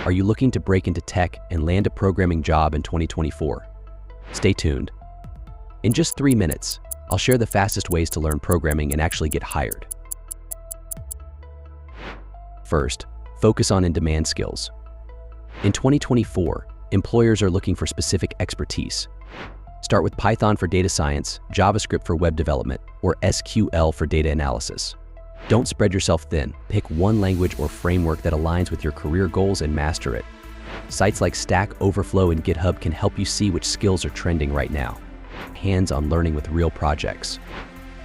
Are you looking to break into tech and land a programming job in 2024? Stay tuned. In just 3 minutes, I'll share the fastest ways to learn programming and actually get hired. First, focus on in-demand skills. In 2024, employers are looking for specific expertise. Start with Python for data science, JavaScript for web development, or SQL for data analysis. Don't spread yourself thin. Pick one language or framework that aligns with your career goals and master it. Sites like Stack Overflow and GitHub can help you see which skills are trending right now. Hands-on learning with real projects.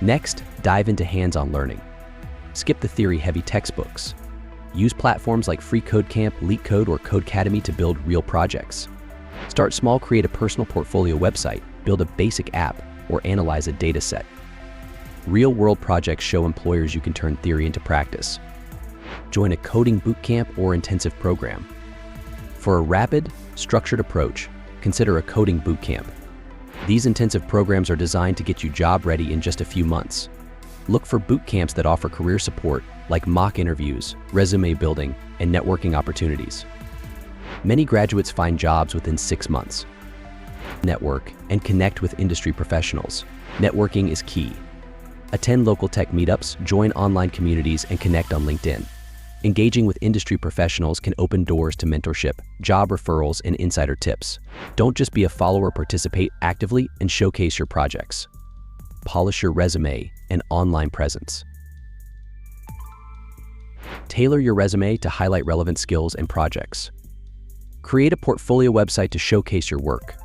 Next, dive into hands-on learning. Skip the theory-heavy textbooks. Use platforms like FreeCodeCamp, LeetCode, or Codecademy to build real projects. Start small, create a personal portfolio website, build a basic app, or analyze a data set. Real-world projects show employers you can turn theory into practice. Join a coding bootcamp or intensive program. For a rapid, structured approach, consider a coding bootcamp. These intensive programs are designed to get you job ready in just a few months. Look for bootcamps that offer career support like mock interviews, resume building, and networking opportunities. Many graduates find jobs within 6 months. Network and connect with industry professionals. Networking is key. Attend local tech meetups, join online communities, and connect on LinkedIn. Engaging with industry professionals can open doors to mentorship, job referrals, and insider tips. Don't just be a follower, participate actively and showcase your projects. Polish your resume and online presence. Tailor your resume to highlight relevant skills and projects. Create a portfolio website to showcase your work.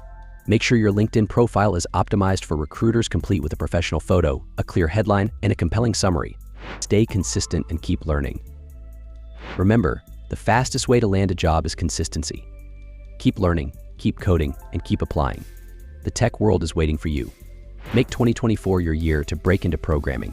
Make sure your LinkedIn profile is optimized for recruiters, complete with a professional photo, a clear headline, and a compelling summary. Stay consistent and keep learning. Remember, the fastest way to land a job is consistency. Keep learning, keep coding, and keep applying. The tech world is waiting for you. Make 2024 your year to break into programming.